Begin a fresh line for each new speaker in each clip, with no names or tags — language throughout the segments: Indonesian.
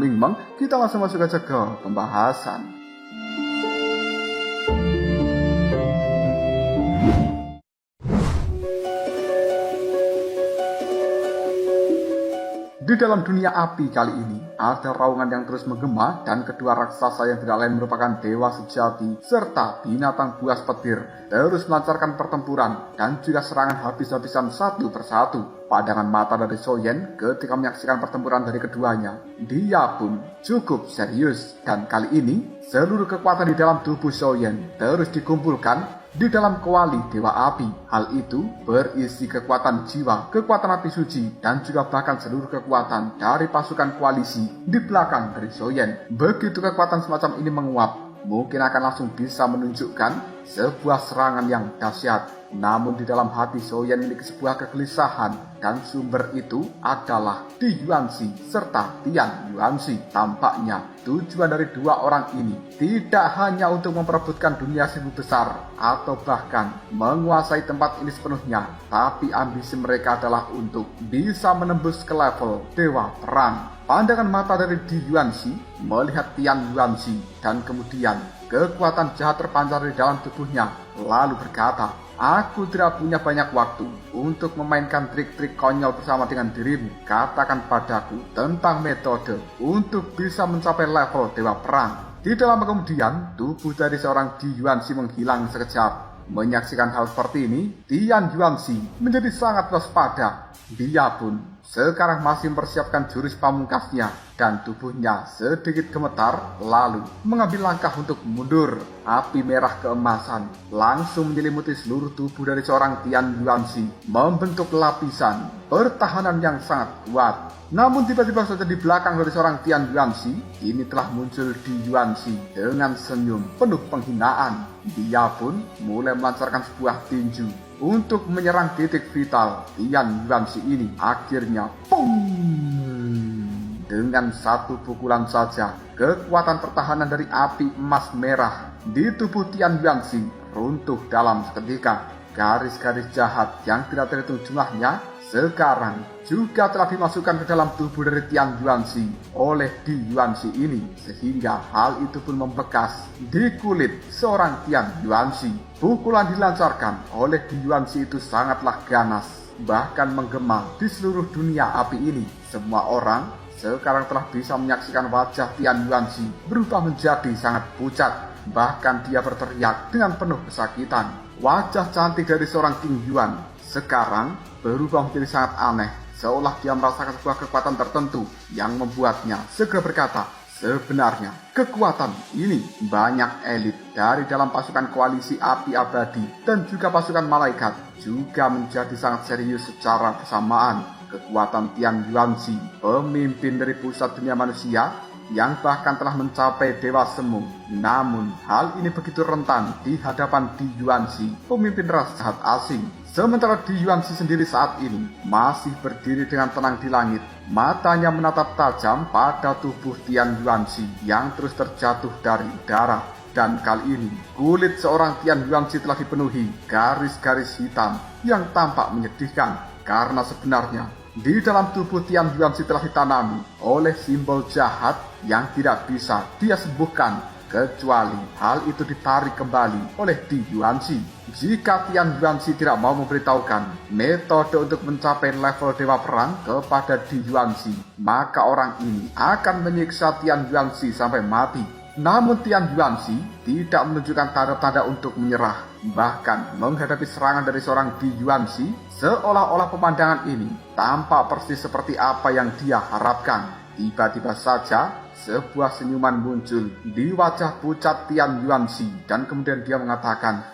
Mingmeng, kita langsung masuk aja ke pembahasan. Di dalam dunia api kali ini, ada raungan yang terus menggema dan kedua raksasa yang tidak lain merupakan dewa sejati serta binatang buas petir terus melancarkan pertempuran dan juga serangan habis-habisan satu persatu. Pandangan mata dari Soyen ketika menyaksikan pertempuran dari keduanya, dia pun cukup serius. Dan kali ini, seluruh kekuatan di dalam tubuh Soyen terus dikumpulkan di dalam kuali Dewa Api. Hal itu berisi kekuatan jiwa, kekuatan api suci, dan juga bahkan seluruh kekuatan dari pasukan koalisi di belakang dari Soyen. Begitu kekuatan semacam ini menguap, mungkin akan langsung bisa menunjukkan sebuah serangan yang dahsyat. Namun di dalam hati Soyen memiliki sebuah kegelisahan, dan sumber itu adalah Di Yuanxi serta Tian Yuanxi. Tampaknya tujuan dari dua orang ini tidak hanya untuk memperebutkan dunia seribu besar atau bahkan menguasai tempat ini sepenuhnya, tapi ambisi mereka adalah untuk bisa menembus ke level Dewa Perang. Pandangan mata dari Di Yuanxi melihat Tian Yuanxi dan kemudian kekuatan jahat terpancar di dalam tubuhnya, lalu berkata, "Aku tidak punya banyak waktu untuk memainkan trik-trik konyol bersama dengan dirimu. Katakan padaku tentang metode untuk bisa mencapai level Dewa Perang." Di dalam kemudian, tubuh dari seorang Di Yuanxi menghilang sekejap. Menyaksikan hal seperti ini, Tian Yuanxi menjadi sangat waspada. Dia pun sekarang masih mempersiapkan jurus pamungkasnya dan tubuhnya sedikit gemetar lalu mengambil langkah untuk mundur. Api merah keemasan langsung menyelimuti seluruh tubuh dari seorang Tian Yuanxi, membentuk lapisan pertahanan yang sangat kuat. Namun tiba-tiba saja di belakang dari seorang Tian Yuanxi, ini telah muncul Di Yuanxi dengan senyum penuh penghinaan. Dia pun mulai melancarkan sebuah tinju untuk menyerang titik vital Tian Yuanxi ini. Akhirnya, dengan satu pukulan saja, kekuatan pertahanan dari api emas merah di tubuh Tian Yuanxi runtuh dalam seketika. Garis-garis jahat yang tidak terhitung jumlahnya sekarang juga telah dimasukkan ke dalam tubuh dari Tian Yuanxi oleh Di Yuanxi ini, sehingga hal itu pun membekas di kulit seorang Tian Yuanxi. Pukulan dilancarkan oleh Di Yuanxi itu sangatlah ganas, bahkan menggema di seluruh dunia api ini. Semua orang sekarang telah bisa menyaksikan wajah Tian Yuanxi berubah menjadi sangat pucat. Bahkan dia berteriak dengan penuh kesakitan. Wajah cantik dari seorang King Yuan sekarang berubah menjadi sangat aneh, seolah dia merasakan sebuah kekuatan tertentu yang membuatnya segera berkata, sebenarnya kekuatan ini banyak elit dari dalam pasukan koalisi api abadi dan juga pasukan malaikat juga menjadi sangat serius secara bersamaan. Kekuatan Tian Yuanxi, pemimpin dari pusat dunia manusia yang bahkan telah mencapai Dewa Semu. Namun hal ini begitu rentan di hadapan Di Yuanxi, pemimpin ras jahat asing. Sementara Di Yuanxi sendiri saat ini masih berdiri dengan tenang di langit. Matanya menatap tajam pada tubuh Tian Yuanxi yang terus terjatuh dari udara. Dan kali ini kulit seorang Tian Yuanxi telah dipenuhi garis-garis hitam yang tampak menyedihkan. Karena sebenarnya di dalam tubuh Tian Yuanxi telah ditanami oleh simbol jahat yang tidak bisa dia sembuhkan, kecuali hal itu ditarik kembali oleh Di Yuanxi. Jika Tian Yuanxi tidak mau memberitahukan metode untuk mencapai level Dewa Perang kepada Di Yuanxi, maka orang ini akan menyiksa Tian Yuanxi sampai mati. Namun Tian Yuanxi tidak menunjukkan tanda-tanda untuk menyerah. Bahkan menghadapi serangan dari seorang Di Yuanxi, seolah-olah pemandangan ini tampak persis seperti apa yang dia harapkan. Tiba-tiba saja sebuah senyuman muncul di wajah pucat Tian Yuanxi dan kemudian dia mengatakan,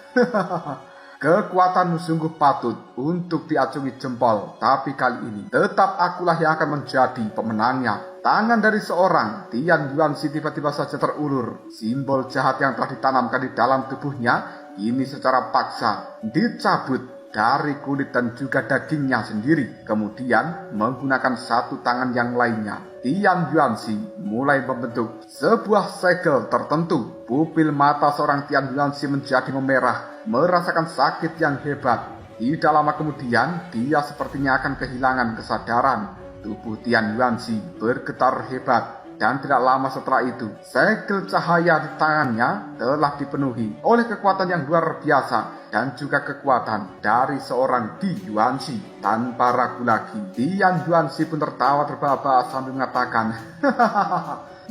kekuatanmu sungguh patut untuk diacungi jempol, tapi kali ini tetap akulah yang akan menjadi pemenangnya. Tangan dari seorang Tian Yuanxi tiba-tiba saja terulur. Simbol jahat yang telah ditanamkan di dalam tubuhnya ini secara paksa dicabut dari kulit dan juga dagingnya sendiri. Kemudian menggunakan satu tangan yang lainnya, Tian Yuanxi mulai membentuk sebuah segel tertentu. Pupil mata seorang Tian Yuanxi menjadi memerah, merasakan sakit yang hebat. Tidak lama kemudian dia sepertinya akan kehilangan kesadaran. Tubuh Tian Yuanxi bergetar hebat. Dan tidak lama setelah itu, segel cahaya di tangannya telah dipenuhi oleh kekuatan yang luar biasa dan juga kekuatan dari seorang Di Yuanxi. Tanpa ragu lagi, Tian Yuanxi pun tertawa terbahak-bahak sambil mengatakan,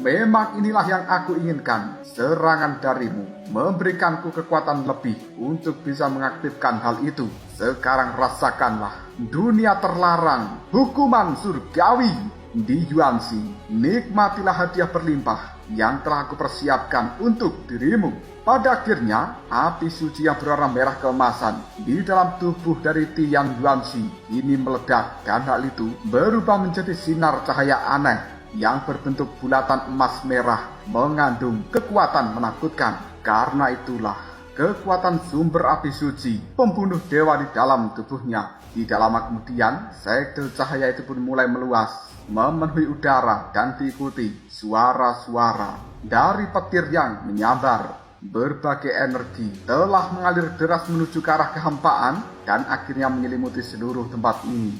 memang inilah yang aku inginkan. Serangan darimu memberikanku kekuatan lebih untuk bisa mengaktifkan hal itu. Sekarang rasakanlah dunia terlarang, hukuman surgawi. Di Yuanxi, nikmatilah hadiah berlimpah yang telah aku persiapkan untuk dirimu. Pada akhirnya, api suci yang berwarna merah keemasan di dalam tubuh dari Tian Yuanxi ini meledak, dan hal itu berubah menjadi sinar cahaya aneh yang berbentuk bulatan emas merah mengandung kekuatan menakutkan. Karena itulah kekuatan sumber api suci pembunuh dewa di dalam tubuhnya. Tidak lama kemudian, segel cahaya itu pun mulai meluas, memenuhi udara, dan diikuti suara-suara dari petir yang menyambar. Berbagai energi telah mengalir deras menuju ke arah kehampaan dan akhirnya menyelimuti seluruh tempat ini.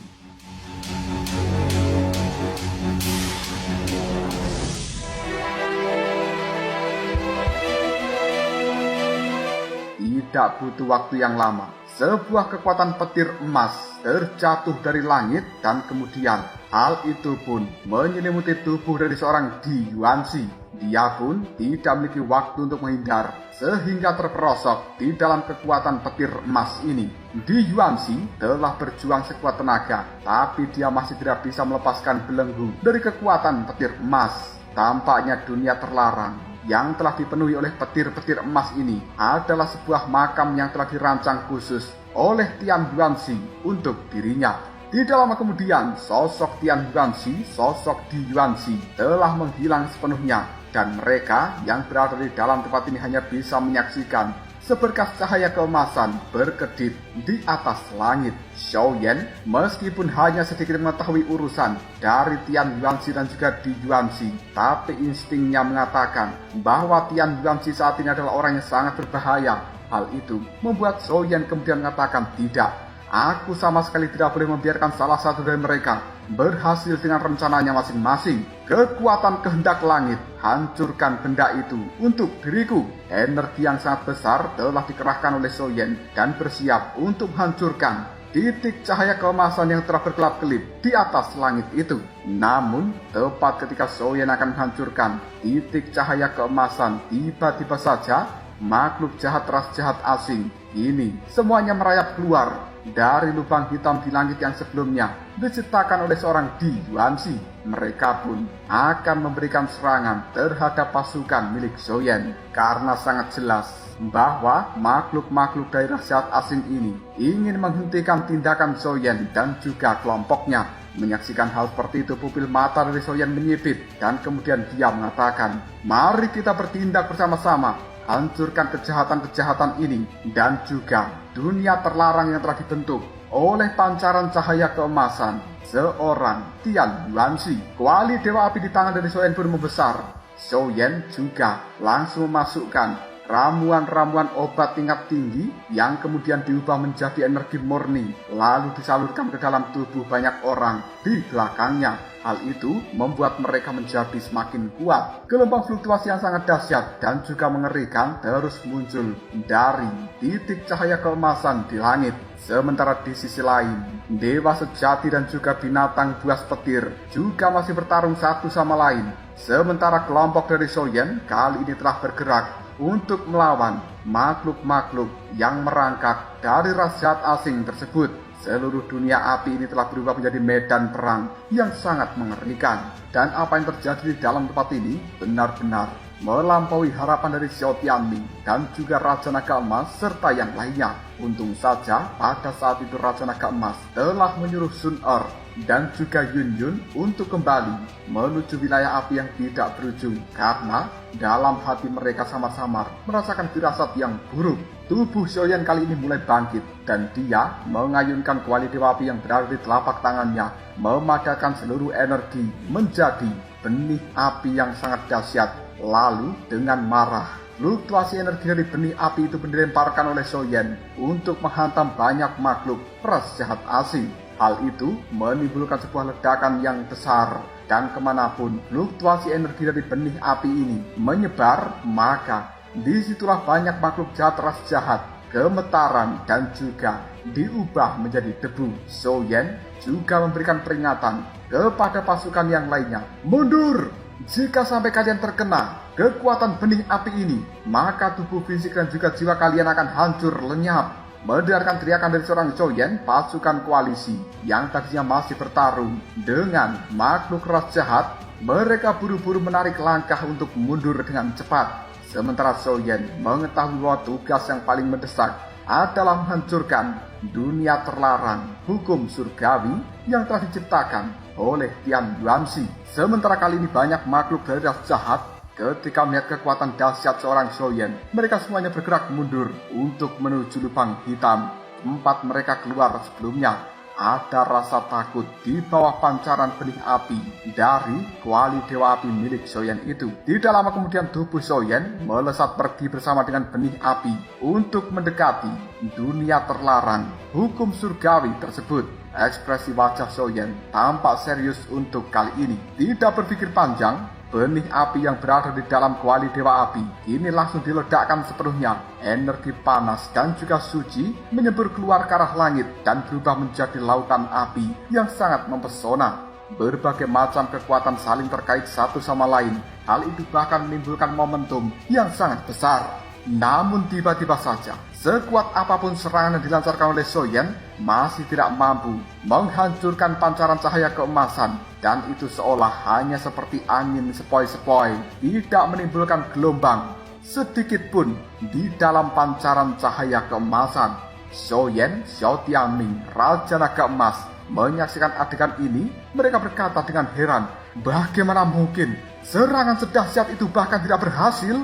Tidak butuh waktu yang lama, sebuah kekuatan petir emas terjatuh dari langit dan kemudian hal itu pun menyelimuti tubuh dari seorang Di Yuanxi. Dia pun tidak memiliki waktu untuk menghindar sehingga terperosok di dalam kekuatan petir emas ini. Di Yuanxi telah berjuang sekuat tenaga, tapi dia masih tidak bisa melepaskan belenggu dari kekuatan petir emas. Tampaknya dunia terlarang yang telah dipenuhi oleh petir-petir emas ini adalah sebuah makam yang telah dirancang khusus oleh Tian Yuanxi untuk dirinya. Tidak lama kemudian, sosok Tian Yuanxi, sosok Di Yuanxi telah menghilang sepenuhnya, dan mereka yang berada di dalam tempat ini hanya bisa menyaksikan seberkas cahaya keemasan berkedip di atas langit. Shou Yan meskipun hanya sedikit mengetahui urusan dari Tian Yuanxi dan juga Di Yuanxi, tapi instingnya mengatakan bahwa Tian Yuanxi saat ini adalah orang yang sangat berbahaya. Hal itu membuat Shou Yan kemudian mengatakan, tidak, aku sama sekali tidak boleh membiarkan salah satu dari mereka berhasil dengan rencananya masing-masing. Kekuatan kehendak langit, hancurkan benda itu untuk diriku. Energi yang sangat besar telah dikerahkan oleh Shou Yan dan bersiap untuk menghancurkan titik cahaya keemasan yang telah berkelap-kelip di atas langit itu. Namun, tepat ketika Shou Yan akan menghancurkan titik cahaya keemasan, tiba-tiba saja makhluk jahat ras jahat asing ini semuanya merayap keluar dari lubang hitam di langit yang sebelumnya diciptakan oleh seorang Di Yuanxi. Mereka pun akan memberikan serangan terhadap pasukan milik Shou Yan karena sangat jelas bahwa makhluk-makhluk daerah jahat asing ini ingin menghentikan tindakan Shou Yan dan juga kelompoknya. Menyaksikan hal seperti itu, pupil mata dari Shou Yan menyipit dan kemudian dia mengatakan, mari kita bertindak bersama-sama, hancurkan kejahatan-kejahatan ini dan juga dunia terlarang yang telah dibentuk oleh pancaran cahaya keemasan seorang Tian Yuanxi. Kuali dewa api di tangan dari Shou Yan pun membesar. Shou Yan juga langsung memasukkan ramuan-ramuan obat tingkat tinggi yang kemudian diubah menjadi energi murni lalu disalurkan ke dalam tubuh banyak orang di belakangnya. Hal itu membuat mereka menjadi semakin kuat. Gelombang fluktuasi yang sangat dahsyat dan juga mengerikan terus muncul dari titik cahaya keemasan di langit. Sementara di sisi lain, dewa sejati dan juga binatang buas petir juga masih bertarung satu sama lain. Sementara kelompok dari Shou Yan kali ini telah bergerak untuk melawan makhluk-makhluk yang merangkak dari ras jahat asing tersebut. Seluruh dunia api ini telah berubah menjadi medan perang yang sangat mengerikan. Dan apa yang terjadi di dalam tempat ini benar-benar melampaui harapan dari Xiao Tianming dan juga Raja Naga Emas serta yang lainnya. Untung saja pada saat itu Raja Naga Emas telah menyuruh Sun Er dan juga Yun Yun untuk kembali menuju wilayah api yang tidak berujung karena dalam hati mereka sama-sama merasakan firasat yang buruk. Tubuh Shou Yan kali ini mulai bangkit dan dia mengayunkan kuali dewa api yang berada di telapak tangannya, memadamkan seluruh energi menjadi benih api yang sangat dahsyat. Lalu dengan marah, fluktuasi energi dari benih api itu dilemparkan oleh Shou Yan untuk menghantam banyak makhluk ras jahat asing. Hal itu menimbulkan sebuah ledakan yang besar dan kemanapun fluktuasi energi dari benih api ini menyebar, maka disitulah banyak makhluk jahat ras jahat, gemetaran, dan juga diubah menjadi debu. Zhou Yan juga memberikan peringatan kepada pasukan yang lainnya. Mundur! Jika sampai kalian terkena kekuatan benih api ini, maka tubuh fisik dan juga jiwa kalian akan hancur lenyap. Mendengarkan teriakan dari seorang Zhou Yan, pasukan koalisi yang tadinya masih bertarung dengan makhluk ras jahat, mereka buru-buru menarik langkah untuk mundur dengan cepat. Sementara Zhou Yan mengetahui bahwa tugas yang paling mendesak adalah menghancurkan dunia terlarang, hukum surgawi yang telah diciptakan oleh Tian Yuanxi. Sementara kali ini banyak makhluk dari ras jahat ketika melihat kekuatan dahsyat seorang Zhou Yan, mereka semuanya bergerak mundur untuk menuju lubang hitam tempat mereka keluar sebelumnya. Ada rasa takut di bawah pancaran benih api dari kuali dewa api milik Zhou Yan itu. Tidak lama kemudian tubuh Zhou Yan melesat pergi bersama dengan benih api untuk mendekati dunia terlarang, hukum surgawi tersebut. Ekspresi wajah Zhou Yan tampak serius untuk kali ini. Tidak berpikir panjang, benih api yang berada di dalam kuali dewa api kini langsung diledakkan sepenuhnya. Energi panas dan juga suci menyembur keluar ke arah langit dan berubah menjadi lautan api yang sangat mempesona. Berbagai macam kekuatan saling terkait satu sama lain. Hal itu bahkan menimbulkan momentum yang sangat besar. Namun tiba-tiba saja, sekuat apapun serangan yang dilancarkan oleh Zhou Yan masih tidak mampu menghancurkan pancaran cahaya keemasan. Dan itu seolah hanya seperti angin sepoi-sepoi, tidak menimbulkan gelombang sedikit pun di dalam pancaran cahaya keemasan. Zhou Yan, Xiao Tianming, Raja Naga Emas menyaksikan adegan ini. Mereka berkata dengan heran, bagaimana mungkin serangan sedahsyat itu bahkan tidak berhasil?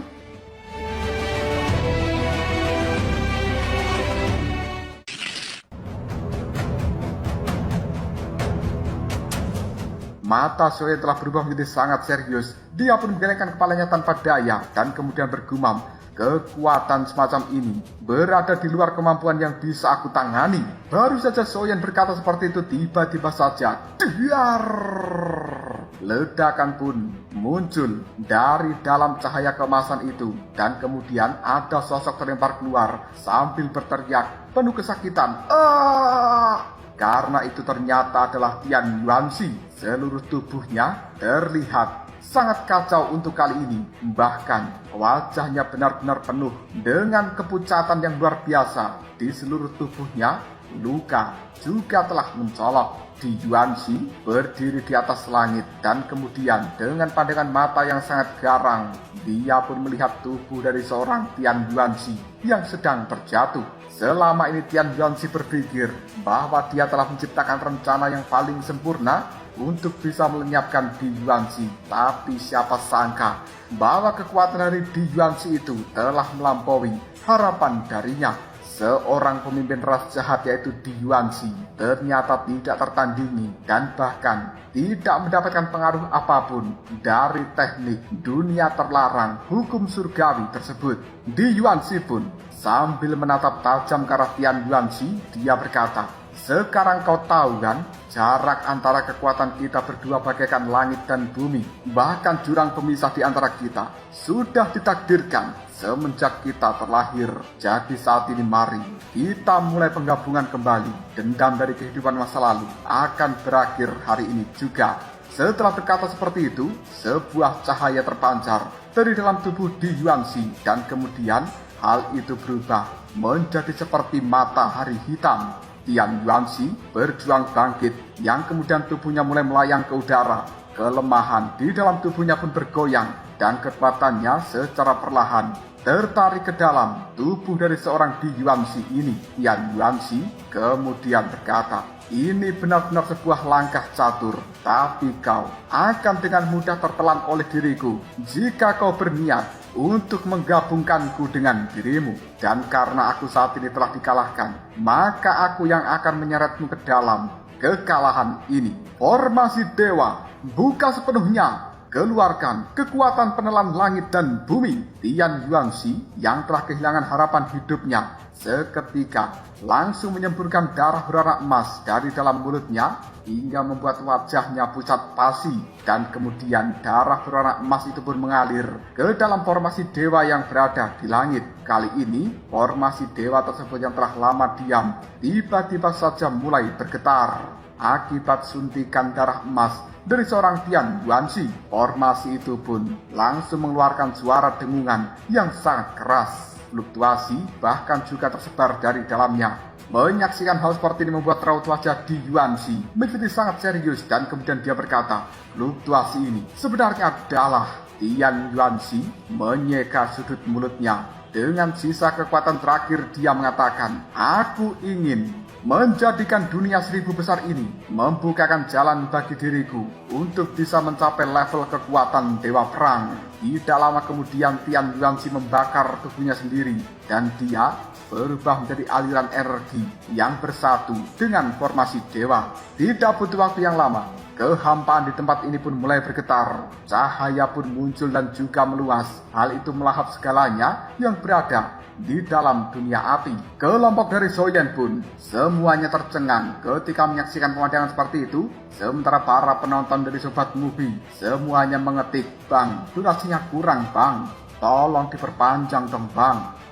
Mata Zhou Yan telah berubah menjadi sangat serius. Dia pun menggelengkan kepalanya tanpa daya dan kemudian bergumam, kekuatan semacam ini berada di luar kemampuan yang bisa aku tangani. Baru saja Zhou Yan berkata seperti itu, tiba-tiba saja diar, ledakan pun muncul dari dalam cahaya keemasan itu. Dan kemudian ada sosok terlempar keluar sambil berteriak penuh kesakitan. Karena itu ternyata adalah Tian Yuanxi. Seluruh tubuhnya terlihat sangat kacau untuk kali ini. Bahkan wajahnya benar-benar penuh dengan kepucatan yang luar biasa. Di seluruh tubuhnya luka juga telah mencolok. Di Yuanxi berdiri di atas langit dan kemudian dengan pandangan mata yang sangat garang, dia pun melihat tubuh dari seorang Tian Yuanxi yang sedang terjatuh. Selama ini Tian Yuanxi berpikir bahwa dia telah menciptakan rencana yang paling sempurna untuk bisa melenyapkan Di Yuanxi. Tapi siapa sangka bahwa kekuatan dari Di Yuanxi itu telah melampaui harapan darinya. Seorang pemimpin ras jahat yaitu Di Yuanxi ternyata tidak tertandingi dan bahkan tidak mendapatkan pengaruh apapun dari teknik dunia terlarang, hukum surgawi tersebut. Di Yuanxi pun sambil menatap tajam ke arah Tian Yuanxi, dia berkata, sekarang kau tahu kan, jarak antara kekuatan kita berdua bagaikan langit dan bumi. Bahkan jurang pemisah di antara kita sudah ditakdirkan semenjak kita terlahir. Jadi saat ini mari kita mulai penggabungan kembali. Dendam dari kehidupan masa lalu akan berakhir hari ini juga. Setelah berkata seperti itu, sebuah cahaya terpancar dari dalam tubuh Di Yuanxi dan kemudian hal itu berubah menjadi seperti matahari hitam. Tian Yuanxi berjuang bangkit yang kemudian tubuhnya mulai melayang ke udara. Kelemahan di dalam tubuhnya pun bergoyang dan kekuatannya secara perlahan tertarik ke dalam tubuh dari seorang Di Yuanxi ini. Tian Yuanxi kemudian berkata, ini benar-benar sebuah langkah catur, tapi kau akan dengan mudah tertelan oleh diriku jika kau berniat untuk menggabungkanku dengan dirimu. Dan karena aku saat ini telah dikalahkan, maka aku yang akan menyeretmu ke dalam kekalahan ini. Formasi dewa, buka sepenuhnya keluarkan kekuatan penelan langit dan bumi. Tian Yuanxi yang telah kehilangan harapan hidupnya seketika langsung menyemburkan darah beranak emas dari dalam mulutnya hingga membuat wajahnya pucat pasi, dan kemudian darah beranak emas itu pun mengalir ke dalam formasi dewa yang berada di langit. Kali ini formasi dewa tersebut yang telah lama diam tiba-tiba saja mulai bergetar akibat suntikan darah emas dari seorang Tian Yuanxi. Formasi itu pun langsung mengeluarkan suara dengungan yang sangat keras. Fluktuasi bahkan juga tersebar dari dalamnya. Menyaksikan hal seperti ini membuat raut wajah Di Yuanxi menjadi sangat serius, dan kemudian dia berkata, fluktuasi ini sebenarnya adalah Tian Yuanxi menyeka sudut mulutnya. Dengan sisa kekuatan terakhir dia mengatakan, aku ingin menjadikan dunia 1000 besar ini membukakan jalan bagi diriku untuk bisa mencapai level kekuatan dewa perang. Tidak lama kemudian Tian Yuanxi membakar tubuhnya sendiri, dan dia berubah menjadi aliran energi yang bersatu dengan formasi dewa. Tidak butuh waktu yang lama, kehampaan di tempat ini pun mulai bergetar. Cahaya pun muncul dan juga meluas. Hal itu melahap segalanya yang berada di dalam dunia api. Kelompok dari Soyen pun semuanya tercengang ketika menyaksikan pemandangan seperti itu. Sementara para penonton dari Sobat Movie semuanya mengetik, "Bang, durasinya kurang bang, tolong diperpanjang dong bang."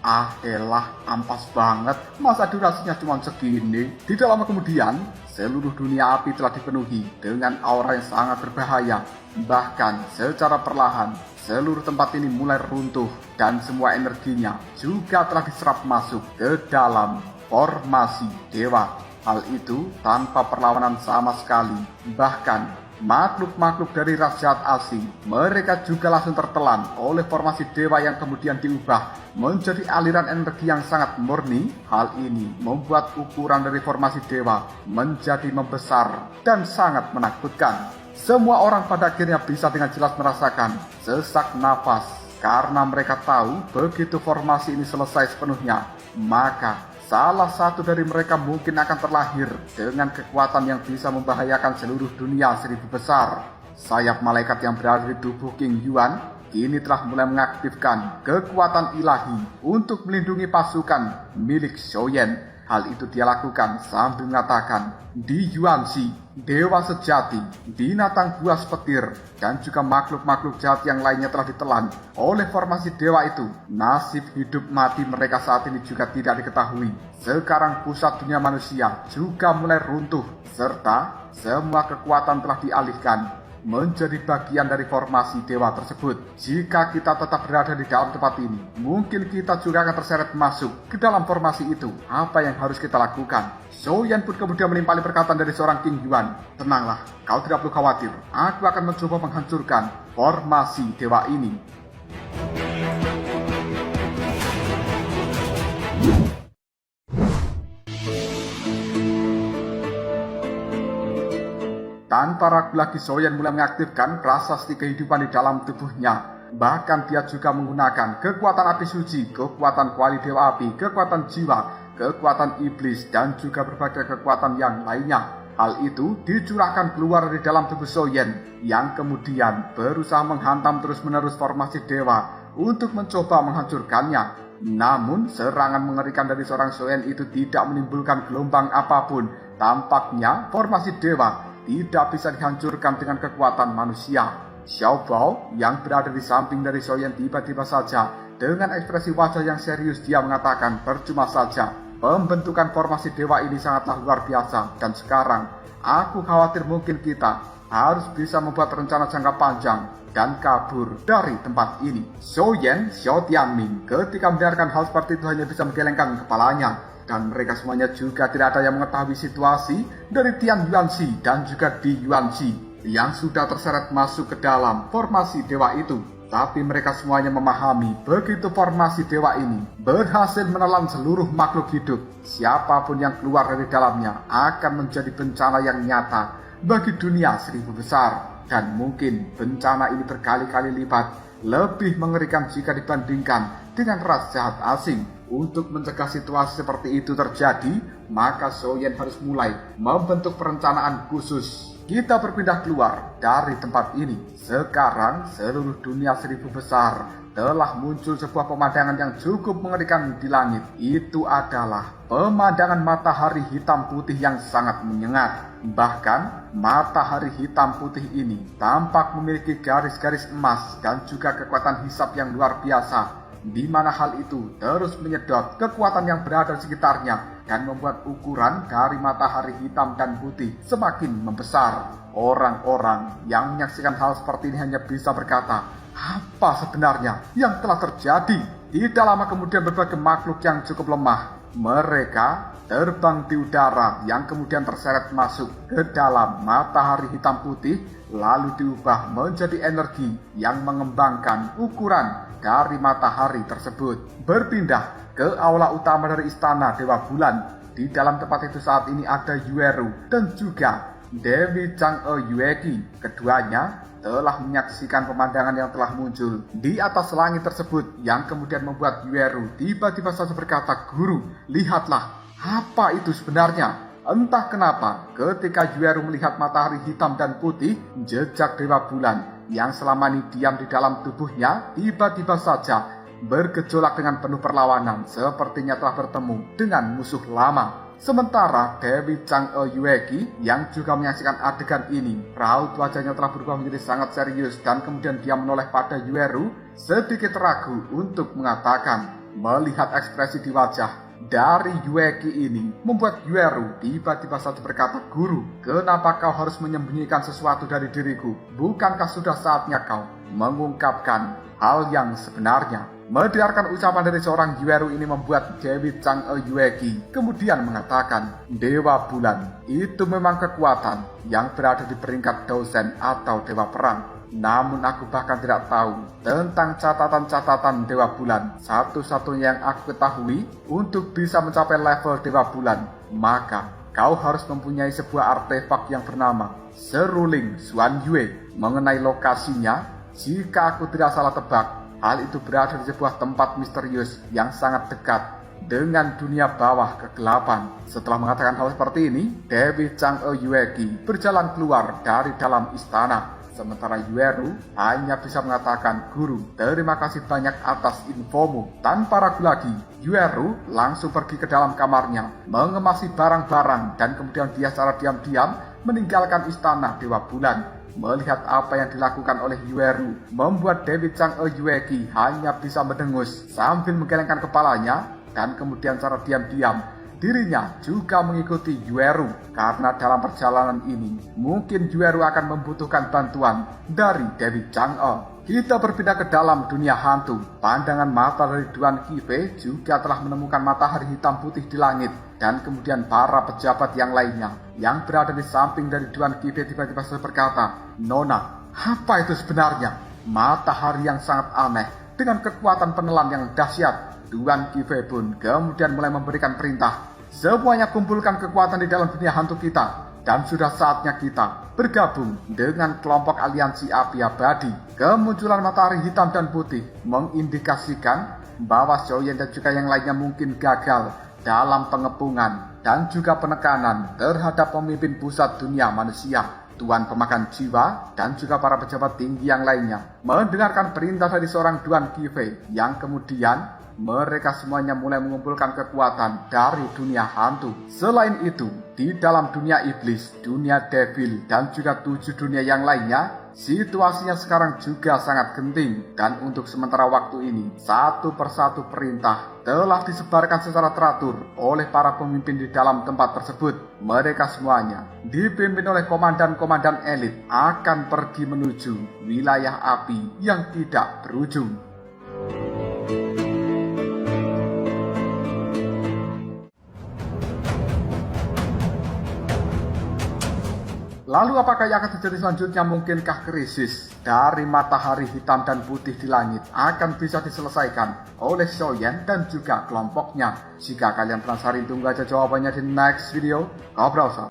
Elah, ampas banget, masa durasinya cuma segini. Tidak lama kemudian, seluruh dunia api telah dipenuhi dengan aura yang sangat berbahaya. Bahkan secara perlahan, seluruh tempat ini mulai runtuh dan semua energinya juga telah diserap masuk ke dalam formasi dewa. Hal itu tanpa perlawanan sama sekali. Bahkan makhluk-makhluk dari ras jahat asing, mereka juga langsung tertelan oleh formasi dewa yang kemudian diubah menjadi aliran energi yang sangat murni. Hal ini membuat ukuran dari formasi dewa menjadi membesar dan sangat menakutkan. Semua orang pada akhirnya bisa dengan jelas merasakan sesak nafas, karena mereka tahu begitu formasi ini selesai sepenuhnya, maka salah satu dari mereka mungkin akan terlahir dengan kekuatan yang bisa membahayakan seluruh dunia 1000 besar. Sayap malaikat yang berada di tubuh King Yuan kini telah mulai mengaktifkan kekuatan ilahi untuk melindungi pasukan milik Soyen. Hal itu dia lakukan sambil mengatakan, Di Yuanxi, dewa sejati, binatang buas petir, dan juga makhluk-makhluk jahat yang lainnya telah ditelan oleh formasi dewa itu. Nasib hidup mati mereka saat ini juga tidak diketahui. Sekarang pusat dunia manusia juga mulai runtuh, serta semua kekuatan telah dialihkan menjadi bagian dari formasi dewa tersebut. Jika kita tetap berada di dalam tempat ini, mungkin kita juga akan terseret masuk ke dalam formasi itu. Apa yang harus kita lakukan? Soyen pun kemudian menimpali perkataan dari seorang King Yuan. Tenanglah, kau tidak perlu khawatir. Aku akan mencoba menghancurkan formasi dewa ini. Tanpa ragu lagi Soyen mulai mengaktifkan prasasti kehidupan di dalam tubuhnya. Bahkan dia juga menggunakan kekuatan api suci, kekuatan kuali dewa api, kekuatan jiwa, kekuatan iblis, dan juga berbagai kekuatan yang lainnya. Hal itu dicurahkan keluar dari dalam tubuh Soyen, yang kemudian berusaha menghantam terus-menerus formasi dewa untuk mencoba menghancurkannya. Namun serangan mengerikan dari seorang Soyen itu tidak menimbulkan gelombang apapun. Tampaknya formasi dewa tidak bisa dihancurkan dengan kekuatan manusia. Xiao Bao yang berada di samping dari Soyen tiba-tiba saja dengan ekspresi wajah yang serius dia mengatakan, percuma saja, pembentukan formasi dewa ini sangatlah luar biasa, dan sekarang aku khawatir mungkin kita harus bisa membuat rencana jangka panjang dan kabur dari tempat ini. Soyen Xiao Tianming ketika mendengarkan hal seperti itu hanya bisa menggelengkan kepalanya. Dan mereka semuanya juga tidak ada yang mengetahui situasi dari Tian Yuanxi dan juga Di Yuanxi yang sudah terseret masuk ke dalam formasi dewa itu. Tapi mereka semuanya memahami begitu formasi dewa ini berhasil menelan seluruh makhluk hidup, siapapun yang keluar dari dalamnya akan menjadi bencana yang nyata bagi dunia 1000 besar. Dan mungkin bencana ini berkali-kali lipat lebih mengerikan jika dibandingkan dengan ras jahat asing. Untuk mencegah situasi seperti itu terjadi, maka Soyen harus mulai membentuk perencanaan khusus kita berpindah keluar dari tempat ini. Sekarang seluruh dunia 1000 besar telah muncul sebuah pemandangan yang cukup mengerikan di langit. Itu adalah pemandangan matahari hitam putih yang sangat menyengat. Bahkan matahari hitam putih ini tampak memiliki garis-garis emas dan juga kekuatan hisap yang luar biasa, di mana hal itu terus menyedot kekuatan yang berada di sekitarnya dan membuat ukuran dari matahari hitam dan putih semakin membesar. Orang-orang yang menyaksikan hal seperti ini hanya bisa berkata, apa sebenarnya yang telah terjadi? Tidak lama kemudian berbagai makhluk yang cukup lemah, mereka terbang di udara yang kemudian terseret masuk ke dalam matahari hitam putih, lalu diubah menjadi energi yang mengembangkan ukuran dari matahari tersebut. Berpindah ke aula utama dari istana Dewa Bulan. Di dalam tempat itu saat ini ada Yueru dan juga Dewi Chang'e Yueki. Keduanya telah menyaksikan pemandangan yang telah muncul di atas langit tersebut, yang kemudian membuat Yueru tiba-tiba saja berkata, "Guru, lihatlah, apa itu sebenarnya?" Entah kenapa, ketika Yueru melihat matahari hitam dan putih, jejak Dewa Bulan yang selama ini diam di dalam tubuhnya tiba-tiba saja bergejolak dengan penuh perlawanan, sepertinya telah bertemu dengan musuh lama. Sementara Dewi Chang'e Yueki yang juga menyaksikan adegan ini, raut wajahnya telah berubah menjadi sangat serius dan kemudian dia menoleh pada Yueru sedikit ragu untuk mengatakan. Melihat ekspresi di wajah dari Yueki ini membuat Yueru tiba-tiba saja berkata, "Guru, kenapa kau harus menyembunyikan sesuatu dari diriku? Bukankah sudah saatnya kau mengungkapkan hal yang sebenarnya?" Mendengarkan ucapan dari seorang Yueru ini membuat Dewi Chang'e Yueki kemudian mengatakan, "Dewa Bulan itu memang kekuatan yang berada di peringkat dosen atau dewa perang. Namun aku bahkan tidak tahu tentang catatan-catatan Dewa Bulan. Satu-satunya yang aku ketahui untuk bisa mencapai level Dewa Bulan, maka kau harus mempunyai sebuah artefak yang bernama Seruling Xuan Yue. Mengenai lokasinya, jika aku tidak salah tebak, hal itu berada di sebuah tempat misterius yang sangat dekat dengan dunia bawah kegelapan." Setelah mengatakan hal seperti ini, Dewi Chang'e Yueki berjalan keluar dari dalam istana. Sementara Yueru hanya bisa mengatakan, "Guru, terima kasih banyak atas infomu." Tanpa ragu lagi, Yueru langsung pergi ke dalam kamarnya, mengemasi barang-barang, dan kemudian dia secara diam-diam meninggalkan istana Dewa Bulan. Melihat apa yang dilakukan oleh Yueru membuat Dewi Chang'e Yueki hanya bisa mendengus sambil menggelengkan kepalanya, dan kemudian secara diam-diam dirinya juga mengikuti Yueru, karena dalam perjalanan ini mungkin Yueru akan membutuhkan bantuan dari Dewi Chang'e. Kita berpindah ke dalam dunia hantu. Pandangan mata dari Duan Qifei juga telah menemukan matahari hitam putih di langit, dan kemudian para pejabat yang lainnya yang berada di samping dari Duan Qifei tiba-tiba berkata, "Nona, apa itu sebenarnya?" Matahari yang sangat aneh dengan kekuatan penelan yang dahsyat. Duan Qifei pun kemudian mulai memberikan perintah, "Semuanya kumpulkan kekuatan di dalam dunia hantu kita, dan sudah saatnya kita bergabung dengan kelompok aliansi api abadi." Kemunculan matahari hitam dan putih mengindikasikan bahwa Xiaoyan dan juga yang lainnya mungkin gagal dalam pengepungan dan juga penekanan terhadap pemimpin pusat dunia manusia, Tuan Pemakan Jiwa, dan juga para pejabat tinggi yang lainnya. Mendengarkan perintah dari seorang Duan Qifei yang kemudian mereka semuanya mulai mengumpulkan kekuatan dari dunia hantu. Selain itu, di dalam dunia iblis, dunia devil, dan juga 7 dunia yang lainnya, situasinya sekarang juga sangat genting. Dan untuk sementara waktu ini, satu persatu perintah telah disebarkan secara teratur oleh para pemimpin di dalam tempat tersebut. Mereka semuanya dipimpin oleh komandan-komandan elit akan pergi menuju wilayah api yang tidak berujung. Lalu apakah yang akan terjadi selanjutnya? Mungkinkah krisis dari matahari hitam dan putih di langit akan bisa diselesaikan oleh Xiaoyan dan juga kelompoknya? Jika kalian penasaran, tunggu aja jawabannya di next video. Ngobrol sob.